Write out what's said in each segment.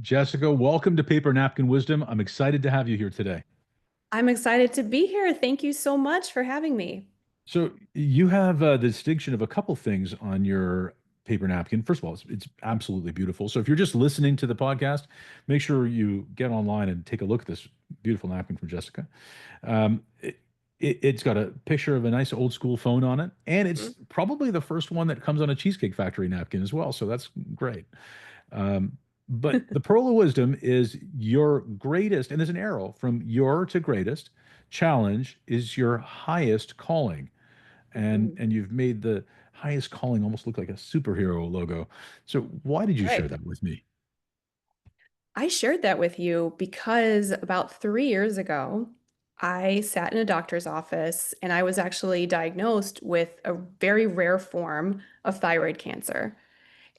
Jessica, welcome to Paper Napkin Wisdom. I'm excited to have you here today. I'm excited to be here. Thank you so much for having me. So, you have the distinction of a couple things on your paper napkin. First of all, it's absolutely beautiful. So, if you're just listening to the podcast, make sure you get online and take a look at this beautiful napkin from Jessica. Um, it, it's got a picture of a nice old school phone on it, and it's Mhm. probably the first one that comes on a Cheesecake Factory napkin as well. So, that's great. Um, but the pearl of wisdom is your greatest, and there's an arrow from your to greatest challenge is your highest calling. And Mhm. and you've made the highest calling almost look like a superhero logo. So why did you share Right. that with me? I shared that with you because about 3 years ago, I sat in a doctor's office and I was actually diagnosed with a very rare form of thyroid cancer.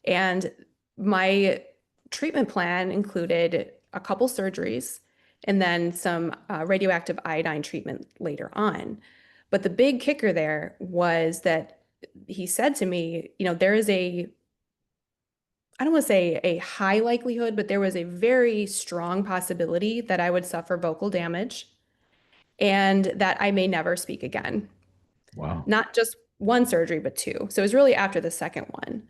And my treatment plan included a couple surgeries and then some radioactive iodine treatment later on. But the big kicker there was that he said to me, there is I don't want to say a high likelihood, but there was a very strong possibility that I would suffer vocal damage and that I may never speak again. Wow. Not just one surgery, but two. So it was really after the second one.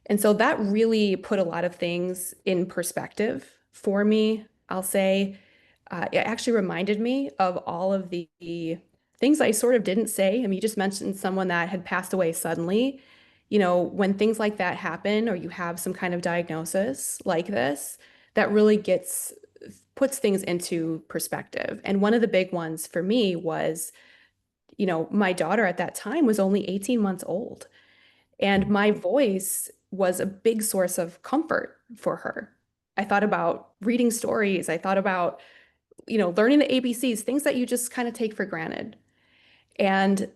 And so that really put a lot of things in perspective for me. I'll say it actually reminded me of all of the things I sort of didn't say. I mean, you just mentioned someone that had passed away suddenly. When things like that happen, or you have some kind of diagnosis like this, that really puts things into perspective. And one of the big ones for me was, my daughter at that time was only 18 months old. And my voice was a big source of comfort for her. I thought about reading stories. I thought about, learning the ABCs, things that you just kind of take for granted. And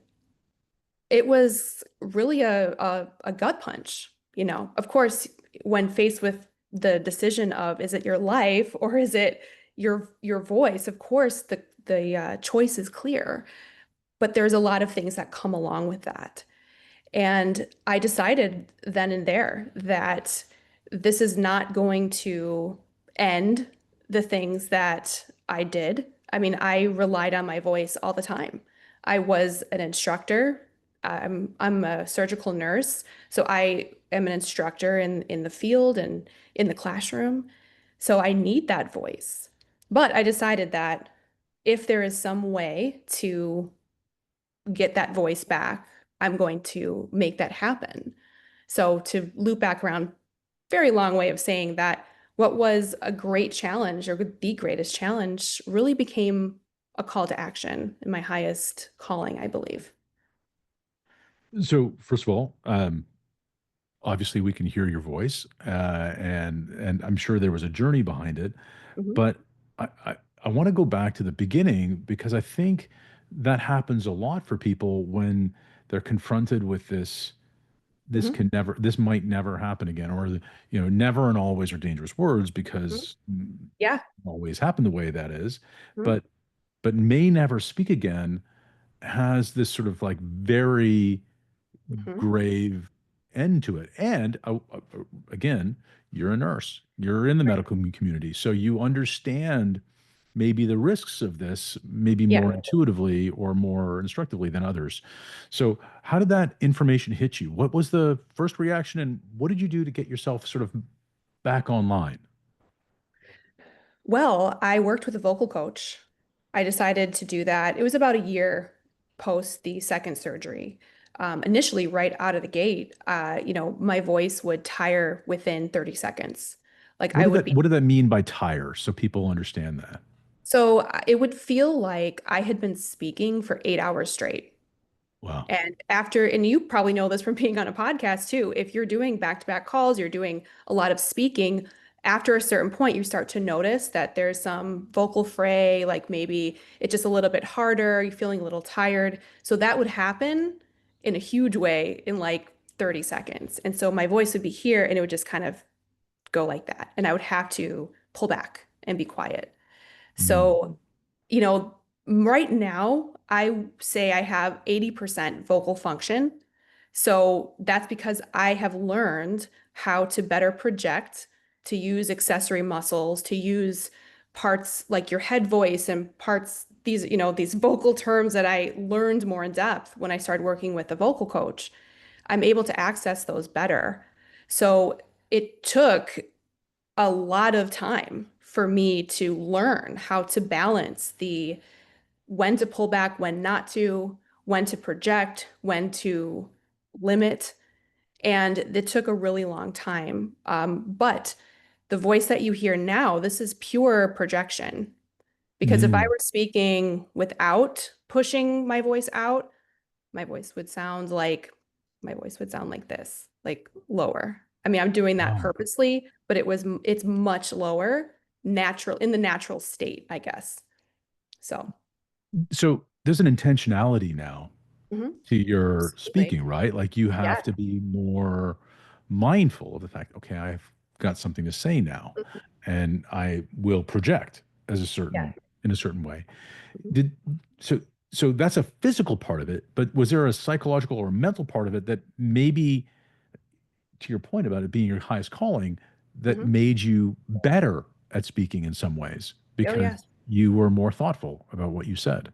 it was really a gut punch, Of course, when faced with the decision of is it your life or is it your voice, of course the choice is clear. But there's a lot of things that come along with that. And I decided then and there that this is not going to end the things that I did. I mean, I relied on my voice all the time. I was an instructor. I'm a surgical nurse, so I am an instructor in the field and in the classroom. So I need that voice. But I decided that if there is some way to get that voice back, I'm going to make that happen. So to loop back around, very long way of saying that what was a great challenge or the greatest challenge really became a call to action in my highest calling, I believe. So first of all, obviously we can hear your voice, and I'm sure there was a journey behind it. Mhm. But I want to go back to the beginning because I think that happens a lot for people when they're confronted with Mhm. this might never happen again, or never and always are dangerous words Mhm. because Yeah. always happen the way that is, Mhm. but may never speak again has this sort of like very Mhm. grave end to it. And again, you're a nurse, you're in the Right. medical community, so you understand maybe the risks of this, maybe Yeah. more intuitively or more instructively than others. So, how did that information hit you? What was the first reaction, and what did you do to get yourself sort of back online? Well, I worked with a vocal coach. I decided to do that. It was about a year post the second surgery. Initially, right out of the gate, my voice would tire within 30 seconds. Like I would be, What did that mean by tire, so people understand that? so it would feel like I had been speaking for 8 hours straight. Wow. And you probably know this from being on a podcast too, if you're doing back-to-back calls, you're doing a lot of speaking, after a certain point, you start to notice that there's some vocal fray, like maybe it's just a little bit harder, you're feeling a little tired. So that would happen in a huge way in like 30 seconds. And so my voice would be here and it would just kind of go like that. And I would have to pull back and be quiet. Mm. So, you know, right now, I say I have 80% vocal function. So that's because I have learned how to better project to use accessory muscles, to use parts like your head voice and parts, these, these vocal terms that I learned more in depth when I started working with a vocal coach. I'm able to access those better. So it took a lot of time for me to learn how to balance the when to pull back, when not to, when to project, when to limit. And it took a really long time. But the voice that you hear now, this is pure projection. Because if I Mm. were speaking without pushing my voice out, my voice would sound like my voice would sound like this, like lower. I mean, I'm doing that Wow. purposely, but it's much lower, natural in the natural state, I guess. So, So there's an intentionality now mhm, to your absolutely. speaking, right? Like you have Yeah. to be more mindful of the fact, okay, I've got something to say now, Mhm. and I will project Yeah. in a certain way. Mhm. Did so so that's a physical part of it, but was there a psychological or mental part of it that maybe, to your point about it being your highest calling, that Mhm. made you better at speaking in some ways Oh, because yes. you were more thoughtful about what you said?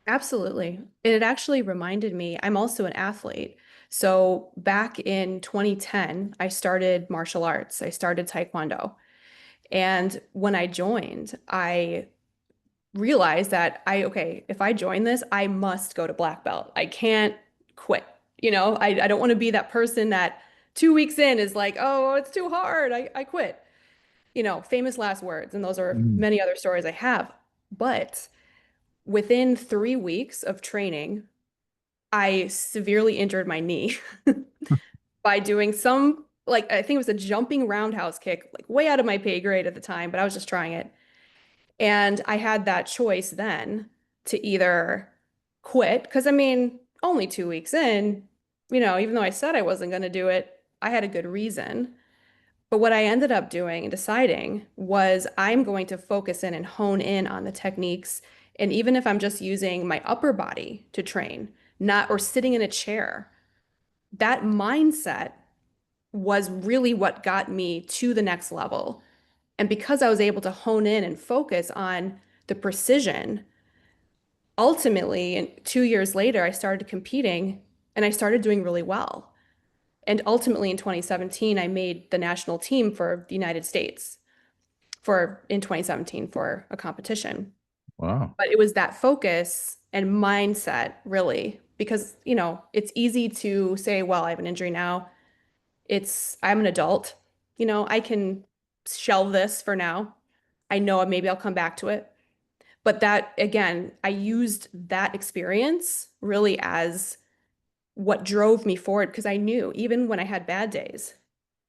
Absolutely. It actually reminded me, I'm also an athlete. So back in 2010, I started martial arts. I started Taekwondo. And when I joined, I realized that okay, if I join this, I must go to black belt. I can't quit. I don't want to be that person that 2 weeks in is like, oh, it's too hard. I quit. Famous last words. And those are Mm. many other stories I have. But within 3 weeks of training, I severely injured my knee by doing some, like, I think it was a jumping roundhouse kick, like way out of my pay grade at the time, but I was just trying it. And I had that choice then to either quit, because I mean, only 2 weeks in, even though I said I wasn't going to do it, I had a good reason. But what I ended up doing and deciding was I'm going to focus in and hone in on the techniques. And even if I'm just using my upper body to train, not or sitting in a chair, that mindset was really what got me to the next level. And because I was able to hone in and focus on the precision, ultimately, and 2 years later, I started competing and I started doing really well. And ultimately, in 2017, I made the national team for the United States for in 2017 for a competition. Wow. But it was that focus and mindset, really, because, it's easy to say, well, I have an injury now. I'm an adult. I can shelve this for now. I know maybe I'll come back to it. But that, again, I used that experience really as what drove me forward because I knew even when I had bad days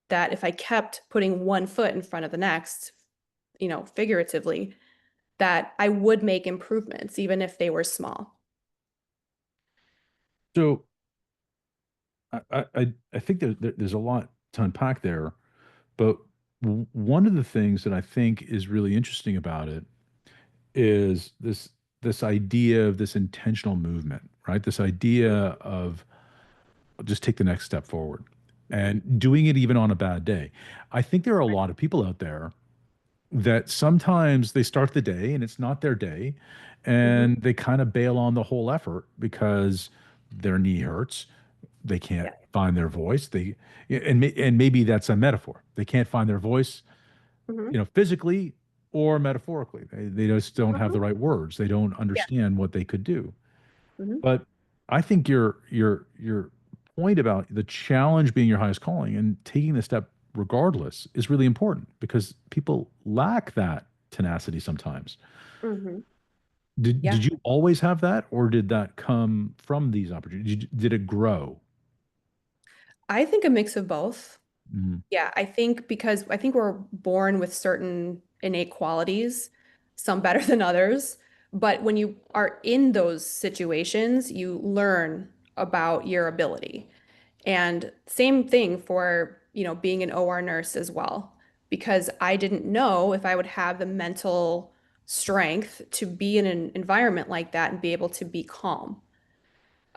that if I kept putting one foot in front of the next, figuratively, that I would make improvements, even if they were small. So I think there's a lot to unpack there, but one of the things that I think is really interesting about it is this idea of this intentional movement, right? This idea of just take the next step forward and doing it even on a bad day. I think there are a lot of people out there that sometimes they start the day and it's not their day Mhm. and they kind of bail on the whole effort because their knee hurts, they can't Yeah. find their voice, and maybe that's a metaphor, they can't find their voice, Mhm. physically or metaphorically, they just don't have Mhm. the right words, they don't Yeah. understand what they could do. Mhm. But I think your point about the challenge being your highest calling and taking the step regardless is really important because people lack that tenacity sometimes. Mhm. Yeah. Did you always have that, or did that come from these opportunities? Did it grow? I think a mix of both. Mm. Yeah, I think we're born with certain innate qualities, some better than others. But when you are in those situations, you learn about your ability. And same thing for, being an OR nurse as well, because I didn't know if I would have the mental strength to be in an environment like that and be able to be calm.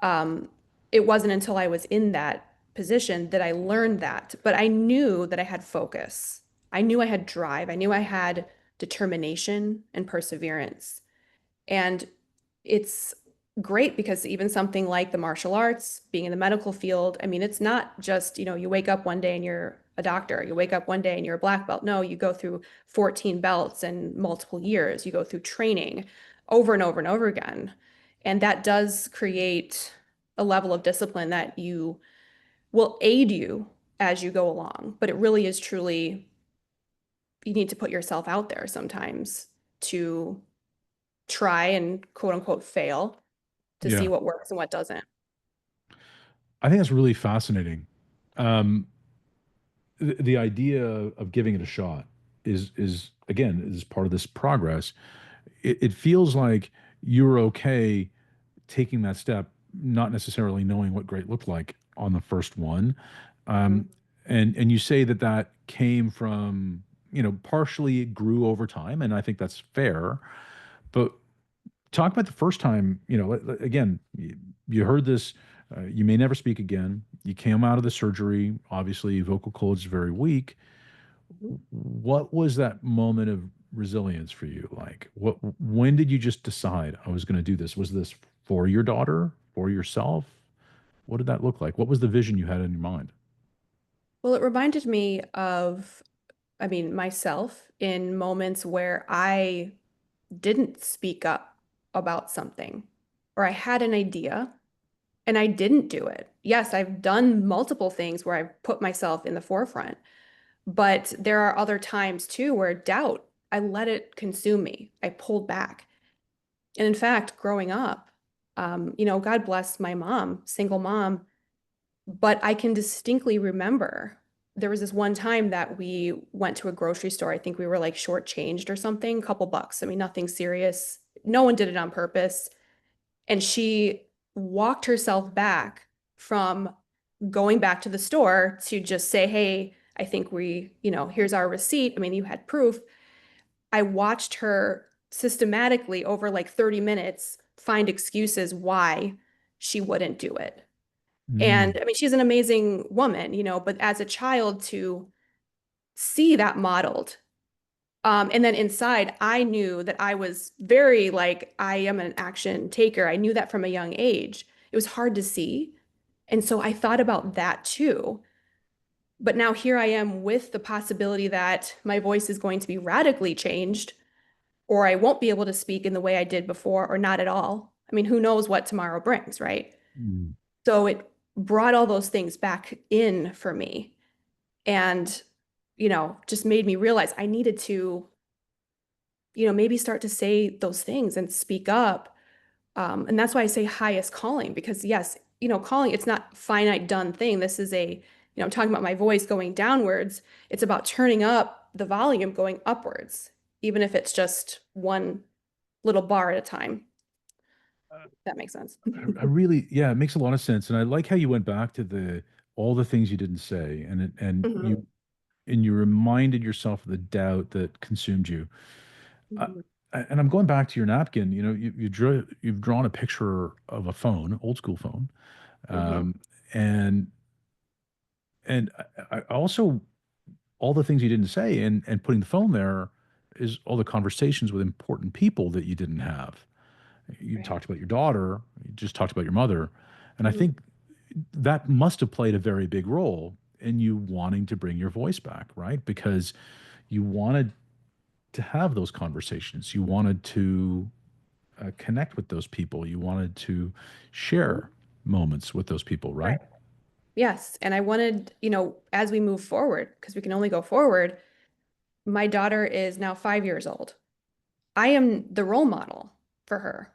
Um, it wasn't until I was in that position that I learned that, but I knew that I had focus. I knew I had drive. I knew I had determination and perseverance. And it's great because even something like the martial arts, being in the medical field, I mean, it's not just, you wake up one day and you're a doctor, you wake up one day and you're a black belt. No, you go through 14 belts and multiple years. You go through training over and over and over again. And that does create a level of discipline that you will aid you as you go along. But it really is truly, you need to put yourself out there sometimes to try and quote unquote fail to see Yeah. what works and what doesn't. I think that's really fascinating. Um, the idea of giving it a shot is again is part of this progress. It feels like you're okay taking that step, not necessarily knowing what great looked like on the first one. Um, Mhm. and you say that that came from, partially it grew over time, and I think that's fair. But talk about the first time, again, you heard this, you may never speak again. You came out of the surgery, obviously, vocal cords very weak. What was that moment of resilience for you? Like, when did you just decide I was going to do this? Was this for your daughter, for yourself? What did that look like? What was the vision you had in your mind? Well, it reminded me of, I mean, myself in moments where I didn't speak up about something or I had an idea and I didn't do it. Yes, I've done multiple things where I've put myself in the forefront, but there are other times too where doubt, I let it consume me. I pulled back. And in fact, growing up, God bless my mom, single mom, but I can distinctly remember there was this one time that we went to a grocery store. I think we were like shortchanged or something, couple bucks. I mean, nothing serious. No one did it on purpose. And she walked herself back from going back to the store to just say, hey, I think here's our receipt. I mean, you had proof. I watched her systematically over like 30 minutes find excuses why she wouldn't do it. And Mm, I mean, she's an amazing woman, but as a child to see that modeled. And then inside, I knew that I was very like, I am an action taker. I knew that from a young age. It was hard to see. And so I thought about that too. But now here I am with the possibility that my voice is going to be radically changed, or I won't be able to speak in the way I did before, or not at all. I mean, who knows what tomorrow brings, right? mm. So it brought all those things back in for me and, just made me realize I needed to, maybe start to say those things and speak up. And that's why I say highest calling, because yes, calling, it's not finite done thing. This is I'm talking about my voice going downwards. It's about turning up the volume going upwards, even if it's just one little bar at a time. That makes sense. I really, yeah, it makes a lot of sense, and I like how you went back to the all the things you didn't say, Mhm, and you reminded yourself of the doubt that consumed you. Uh, mhm, and I'm going back to your napkin. You've drawn a picture of a phone, old school phone, mhm, um, and I also all the things you didn't say, and putting the phone there is all the conversations with important people that you didn't have. You right. talked about your daughter, you just talked about your mother, and I Mhm, think that must have played a very big role in you wanting to bring your voice back, right? Because you wanted to have those conversations. You wanted to connect with those people. You wanted to mhm. share moments with those people, Right. right? Yes. And I wanted, as we move forward, because we can only go forward, my daughter is now 5 years old. I am the role model for her.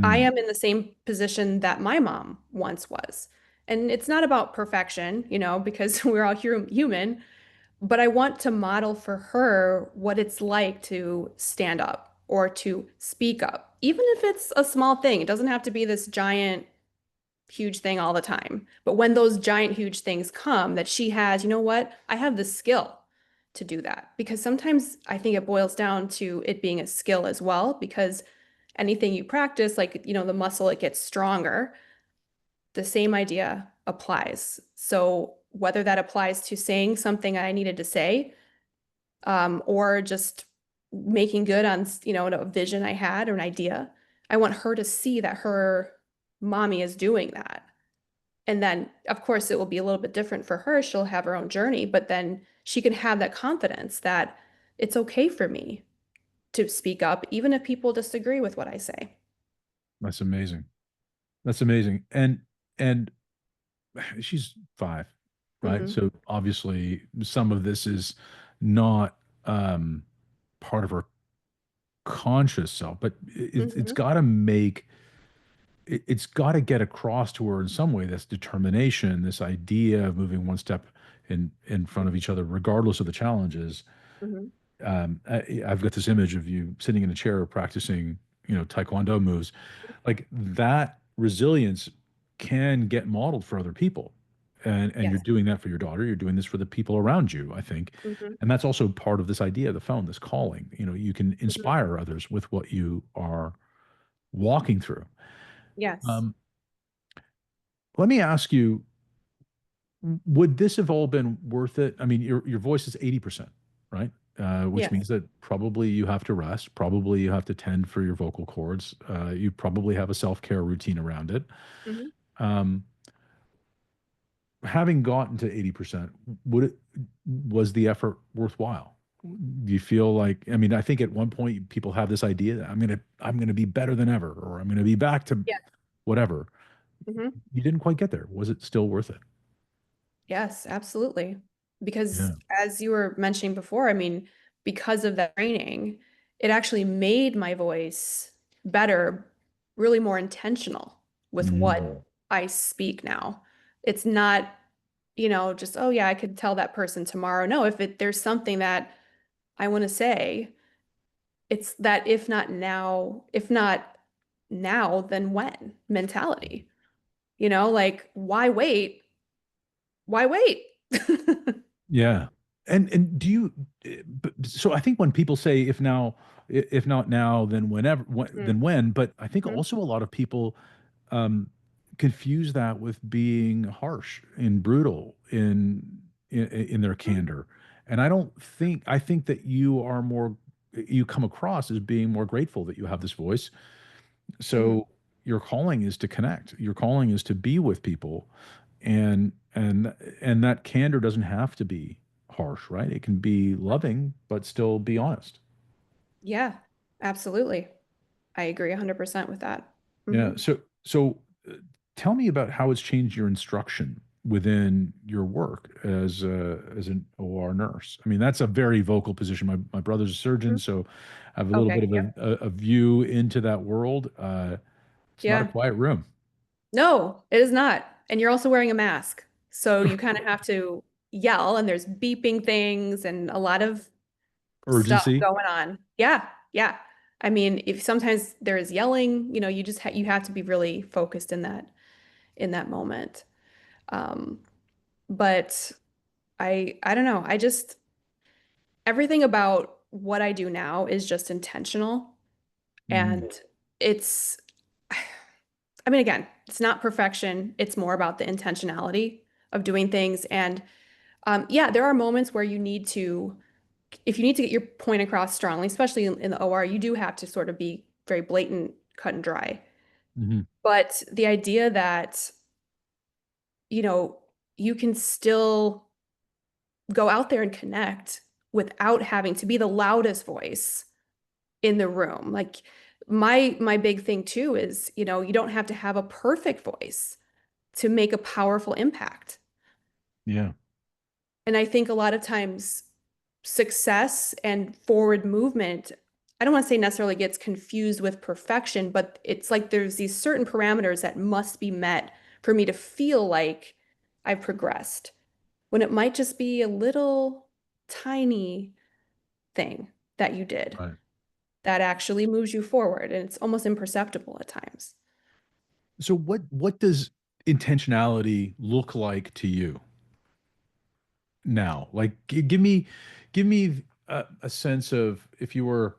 I Mm, am in the same position that my mom once was. And it's not about perfection, because we're all human, but I want to model for her what it's like to stand up or to speak up, even if it's a small thing. It doesn't have to be this giant, huge thing all the time. But when those giant, huge things come, that she has, you know what? I have the skill to do that. Because sometimes I think it boils down to it being a skill as well, because anything you practice, like, the muscle, it gets stronger. The same idea applies. So whether that applies to saying something I needed to say, or just making good on, a vision I had or an idea. I want her to see that her mommy is doing that. And then, of course, it will be a little bit different for her. She'll have her own journey, but then she can have that confidence that it's okay for me to speak up, even if people disagree with what I say. That's amazing. That's amazing. And she's 5, right? Hmm. So obviously some of this is not um part of her conscious self, but it's Hmm. got to make it's got to get across to her in some way, this determination, this idea of moving one step in front of each other regardless of the challenges. Hmm. I've got this image of you sitting in a chair practicing, taekwondo moves. Like that resilience can get modeled for other people. And you're Yes. doing that for your daughter. You're doing this for the people around you, I think. Hmm. And that's also part of this idea of the phone, this calling. You can Hmm. inspire others with what you are walking through. Yes. Um, Let me ask you, would this have all been worth it? I mean, your voice is 80%, right? Which Yes. means that probably you have to rest, probably you have to tend for your vocal cords. You probably have a self-care routine around it. Hmm. Um, Having gotten to 80%, would it was the effort worthwhile? Do you feel like, I mean, I think at one point people have this idea that I'm gonna be better than ever, or I'm gonna be back to Yes. whatever. Hmm. You didn't quite get there. Was it still worth it? Yes, absolutely. Because Yeah. as you were mentioning before, I mean, because of that training, it actually made my voice better, really more intentional with what I speak now. It's not, just, oh yeah, I could tell that person tomorrow. No, there's something that I want to say, it's that if not now, then when mentality. Like why wait? Why wait? Yeah. And do you so I think when people say if not now then whenever then when, but I think Mhm. also a lot of people um confuse that with being harsh and brutal in their candor. And I think that you come across as being more grateful that you have this voice. Mhm. So your calling is to connect. Your calling is to be with people, and and that candor doesn't have to be harsh, right? It can be loving, but still be honest. Yeah, absolutely. I agree 100% with that. Yeah. Hmm. So tell me about how it's changed your instruction within your work as an OR nurse. I mean, that's a very vocal position. My brother's a surgeon, so I have a little Okay. bit of Yep. a view into that world. It's not a Yeah. quiet room. No, it is not. And you're also wearing a mask. So you kind of have to yell, and there's beeping things and a lot of stuff Urgency. going on. Yeah. Yeah. I mean, if sometimes there is yelling, you have to be really focused in that moment. Um, but I don't know. Everything about what I do now is just intentional. Mm-hmm. And it's, I mean, again, it's not perfection. It's more about the intentionality of doing things. And yeah, there are moments where if you need to get your point across strongly, especially in the OR, you do have to sort of be very blatant, cut and dry. Mm-hmm. But the idea that, you know, you can still go out there and connect without having to be the loudest voice in the room. Like my big thing too is, you don't have to have a perfect voice to make a powerful impact. Yeah. And I think a lot of times success and forward movement, I don't want to say necessarily gets confused with perfection, but it's like there's these certain parameters that must be met for me to feel like I've progressed, when it might just be a little tiny thing that you did Right. that actually moves you forward, and it's almost imperceptible at times. So what does intentionality look like to you now? Like give me a sense of if you were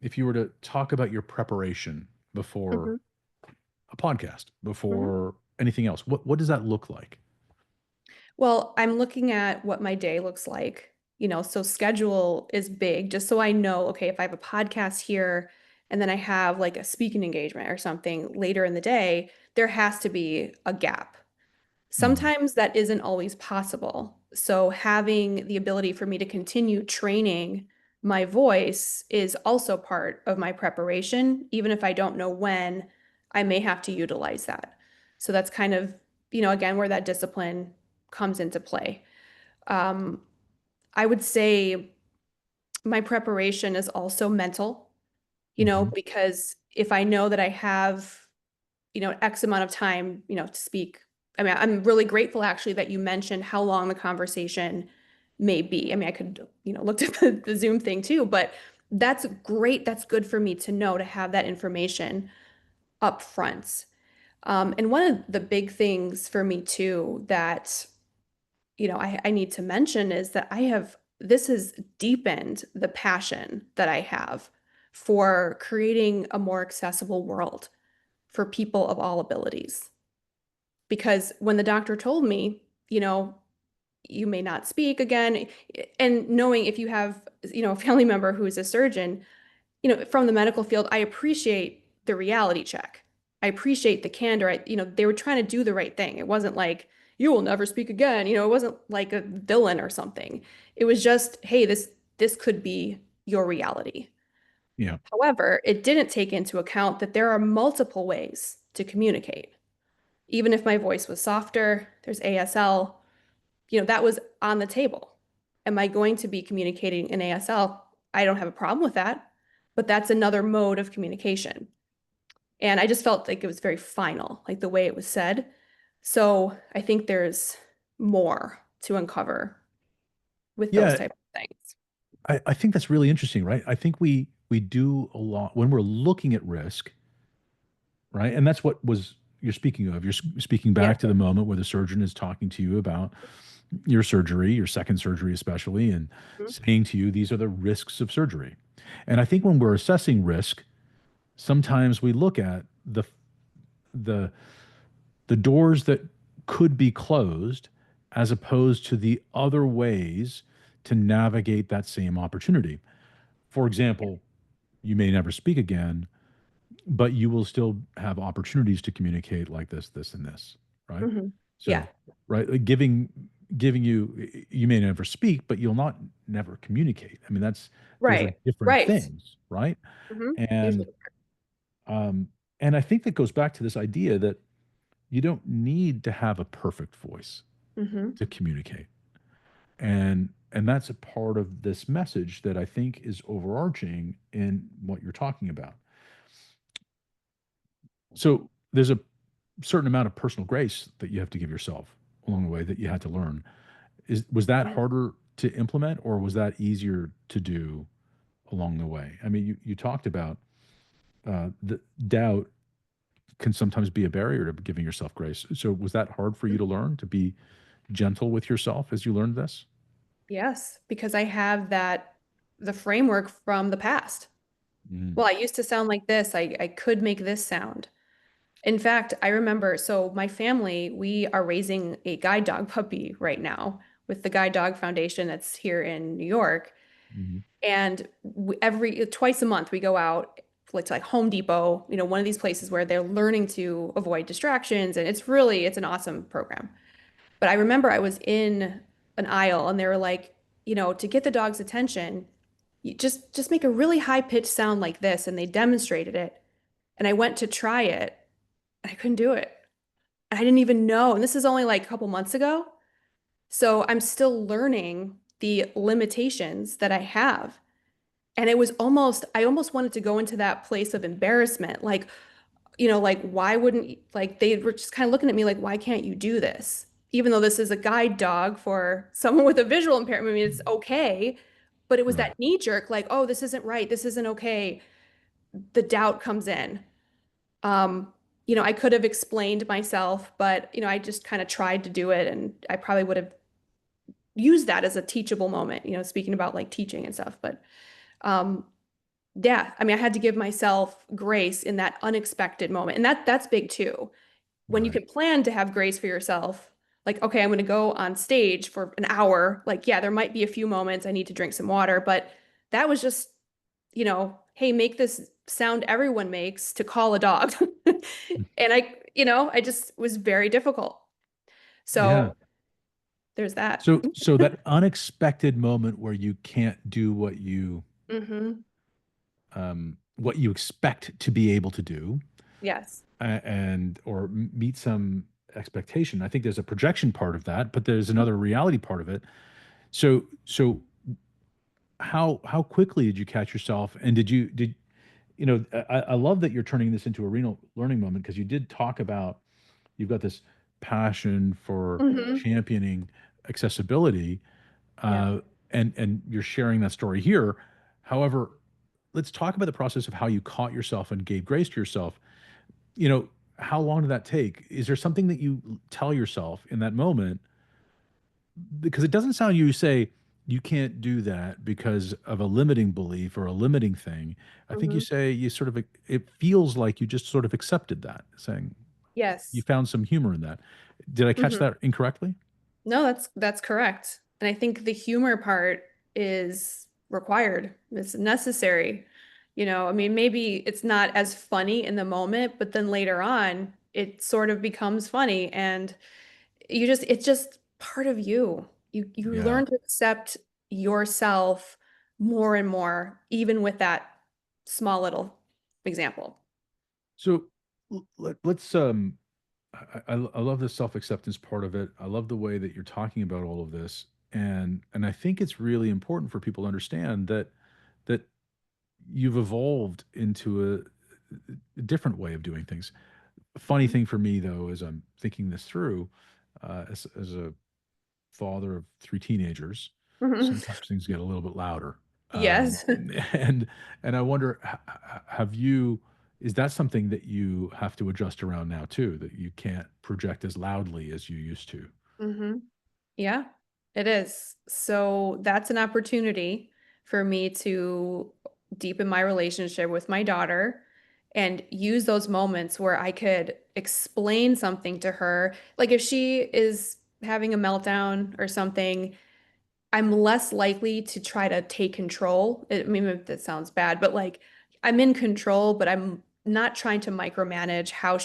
to talk about your preparation before Mhm. a podcast, Mhm. before anything else. What does that look like? Well, I'm looking at what my day looks like. So schedule is big, just so I know, okay, if I have a podcast here and then I have like a speaking engagement or something later in the day, there has to be a gap. Mhm. Sometimes that isn't always possible. So having the ability for me to continue training my voice is also part of my preparation, even if I don't know when I may have to utilize that. So that's kind of, again, where that discipline comes into play. Um, I would say my preparation is also mental, Mhm. because if I know that I have, X amount of time, to speak. I mean, I'm really grateful actually that you mentioned how long the conversation may be. I mean, I could, looked at the Zoom thing too, but that's great. That's good for me to know, to have that information up front. And one of the big things for me too that, I need to mention is that this has deepened the passion that I have for creating a more accessible world for people of all abilities. Because when the doctor told me, you may not speak again, and knowing if you have, a family member who is a surgeon, from the medical field, I appreciate the reality check. I appreciate the candor. They were trying to do the right thing. It wasn't like, you will never speak again. It wasn't like a villain or something. It was just, hey, this could be your reality. Yeah. However, it didn't take into account that there are multiple ways to communicate. Even if my voice was softer, there's ASL, that was on the table. Am I going to be communicating in ASL? I don't have a problem with that, but that's another mode of communication. And I just felt like it was very final, like the way it was said. So I think there's more to uncover with those Yeah, type of things. I think that's really interesting, right? I think we do a lot when we're looking at risk, right? And that's what was you're speaking of. You're speaking Yeah. back to the moment where the surgeon is talking to you about your surgery, your second surgery especially, and Mhm. saying to you these are the risks of surgery. And I think when we're assessing risk, sometimes we look at the the doors that could be closed as opposed to the other ways to navigate that same opportunity. For example, you may never speak again, but you will still have opportunities to communicate like this, and this, right? Mhm. So, Yeah. right, like giving you, you may never speak, but you'll not never communicate. I mean, those are Right. different Right. things, right? And Usually. um, and I think that goes back to this idea that you don't need to have a perfect voice Hmm. to communicate. And that's a part of this message that I think is overarching in what you're talking about. So there's a certain amount of personal grace that you have to give yourself along the way that you had to learn. Was that harder to implement or was that easier to do along the way? I mean, you talked about the doubt can sometimes be a barrier to giving yourself grace. So was that hard for you to learn to be gentle with yourself as you learned this? Yes, because I have the framework from the past. Mm, Well, I used to sound like this. I could make this sound. In fact, I remember, so my family, we are raising a guide dog puppy right now with the Guide Dog Foundation that's here in New York. mhm, And every twice a month we go out like to like Home Depot, one of these places where they're learning to avoid distractions. And it's an awesome program. But I remember I was in an aisle and they were like, to get the dog's attention, you just make a really high pitched sound like this. And they demonstrated it. And I went to try it. And I couldn't do it. I didn't even know. And this is only like a couple months ago. So I'm still learning the limitations that I have. And I almost wanted to go into that place of embarrassment. Like, like, why wouldn't, like, they were just kind of looking at me like, why can't you do this? Even though this is a guide dog for someone with a visual impairment, I mean, it's okay. But it was right. that knee jerk, like, oh, this isn't right. This isn't okay. The doubt comes in. Um, I could have explained myself, but, I just kind of tried to do it. And I probably would have used that as a teachable moment, speaking about like teaching and stuff. But um, yeah, I mean, I had to give myself grace in that unexpected moment. And that's big too. When you Right. can plan to have grace for yourself, like, okay, I'm going to go on stage for an hour. Like, yeah, there might be a few moments I need to drink some water, but that was just, hey, make this sound everyone makes to call a dog. And I just was very difficult. Yeah. So there's that. So that unexpected moment where you can't do Hmm. what you expect to be able to do, Yes. and or meet some expectation. I think there's a projection part of that, but there's another reality part of it. So how quickly did you catch yourself, and did I love that you're turning this into a real learning moment, because you did talk about you've got this passion for Hmm. championing accessibility, Yeah. uh, and you're sharing that story here. However, let's talk about the process of how you caught yourself and gave grace to yourself. You know, how long did that take? Is there something that you tell yourself in that moment? Because it doesn't sound you say you can't do that because of a limiting belief or a limiting thing. I think you Hmm. say you sort of, it feels like you just sort of accepted that, saying you Yes. found some humor in that. Did I catch Hmm. that incorrectly? No, that's correct. And I think the humor part is required. It's necessary. I mean, maybe it's not as funny in the moment, but then later on, it sort of becomes funny and it's just part of you. You Yeah. learn to accept yourself more and more, even with that small little example. So let's I love the self-acceptance part of it. I love the way that you're talking about all of this. And I think it's really important for people to understand that you've evolved into a different way of doing things. Funny thing for me though, as I'm thinking this through, as a father of three teenagers, Mhm. sometimes things get a little bit louder. Um, Yes. and and I wonder, have you? Is that something that you have to adjust around now too? That you can't project as loudly as you used to? Hmm. Yeah, it is. So that's an opportunity for me to deepen my relationship with my daughter and use those moments where I could explain something to her. Like if she is having a meltdown or something, I'm less likely to try to take control. I mean, that sounds bad, but like I'm in control, but I'm not trying to micromanage how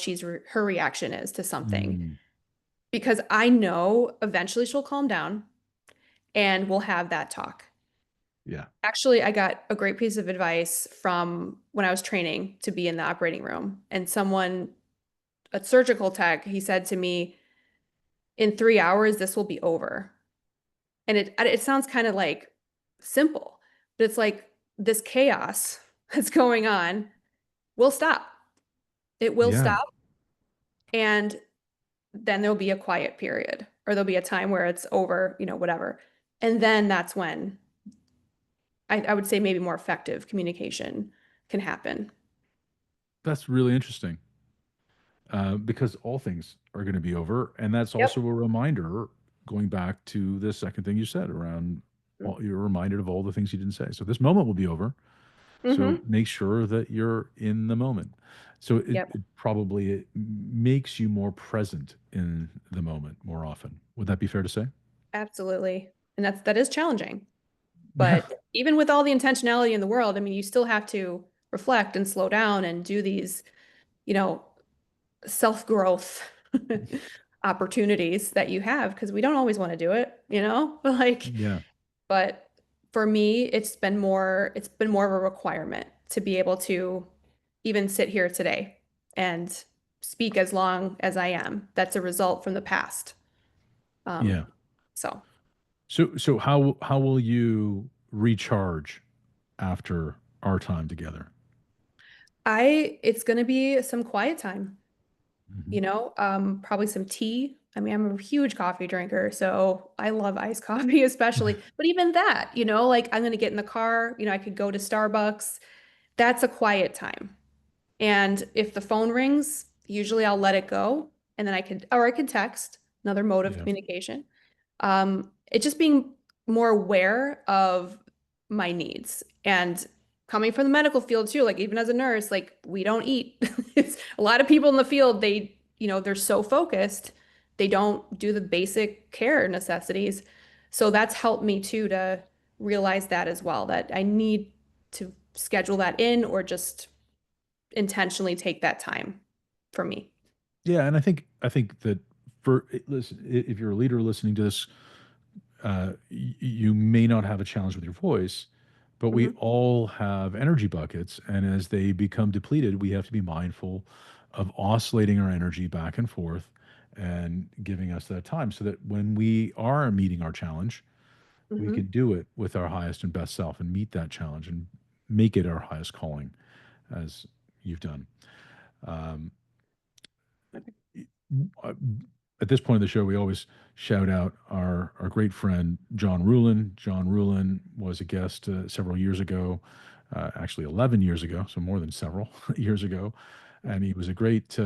her reaction is to something Mm, because I know eventually she'll calm down and we'll have that talk. yeah. Actually, I got a great piece of advice from when I was training to be in the operating room, and a surgical tech, he said to me, in 3 hours, this will be over. And it sounds kind of like simple, but it's like this chaos that's going on will stop. It will Yeah. stop, and then there'll be a quiet period, or there'll be a time where it's over, whatever. And then that's when I would say maybe more effective communication can happen. That's really interesting, because all things are going to be over, and that's also Yep. a reminder. Going back to the second thing you said around, you're reminded of all the things you didn't say. So this moment will be over. So Mm-hmm. make sure that you're in the moment. So Yep. it probably it makes you more present in the moment more often. Would that be fair to say? Absolutely. And that is challenging. Yeah. But even with all the intentionality in the world, I mean, you still have to reflect and slow down and do these, you know, self-growth opportunities that you have because we don't always want to do it, Like, Yeah. but for me, it's been more of a requirement to be able to even sit here today and speak as long as I am. That's a result from the past. Yeah. Um, so So how will you recharge after our time together? it's going to be some quiet time, Mhm. probably some tea. I mean, I'm a huge coffee drinker, so I love iced coffee especially. But even that, like I'm going to get in the car, I could go to Starbucks. That's a quiet time. And if the phone rings, usually I'll let it go and then or I could text, another mode of Yeah. communication. It just being more aware of my needs and coming from the medical field too, like even as a nurse, like we don't eat. It's a lot of people in the field, they're so focused, they don't do the basic care necessities. So that's helped me too to realize that as well, that I need to schedule that in or just intentionally take that time for me. Yeah, and I think that for listen, if you're a leader listening to this, you may not have a challenge with your voice, but we Mhm. all have energy buckets, and as they become depleted, we have to be mindful of oscillating our energy back and forth and giving us that time so that when we are meeting our challenge, we Mhm. can do it with our highest and best self and meet that challenge and make it our highest calling, as you've done. Um, uh, at this point of the show, we always shout out our great friend John Rulin. John Rulin was a guest several years ago, actually 11 years ago, so more than several years ago, and he was a great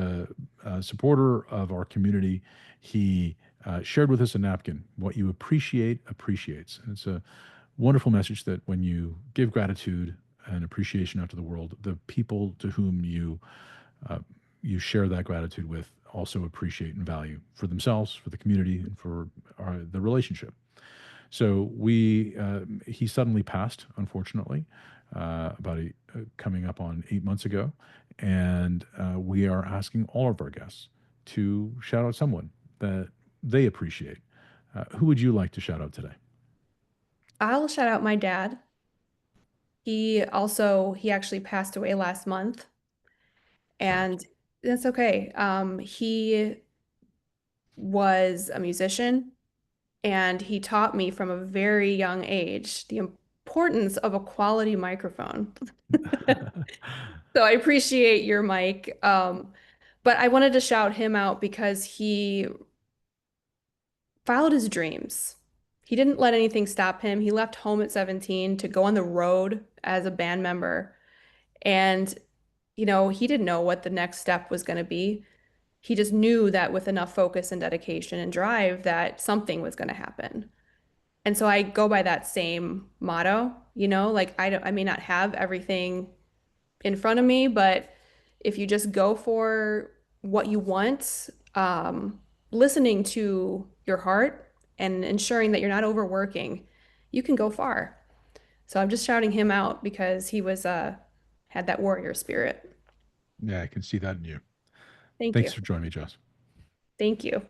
supporter of our community. He shared with us a napkin. What you appreciate appreciates, and it's a wonderful message that when you give gratitude and appreciation out to the world, the people to whom uh, you share that gratitude with also appreciate and value for themselves, for the community, and for the relationship. So he suddenly passed, unfortunately, coming up on 8 months ago, and we are asking all of our guests to shout out someone that they appreciate. Who would you like to shout out today? I'll shout out my dad. He actually passed away last month, Sorry. and that's okay. He was a musician, and he taught me from a very young age the importance of a quality microphone. So I appreciate your mic. But I wanted to shout him out because he followed his dreams. He didn't let anything stop him. He left home at 17 to go on the road as a band member. And, he didn't know what the next step was going to be. He just knew that with enough focus and dedication and drive that something was going to happen. And so I go by that same motto, like I may not have everything in front of me, but if you just go for what you want, listening to your heart and ensuring that you're not overworking, you can go far. So I'm just shouting him out because he was had that warrior spirit. Yeah, I can see that in you. Thank Thanks you. for joining me, Jess. Thank you.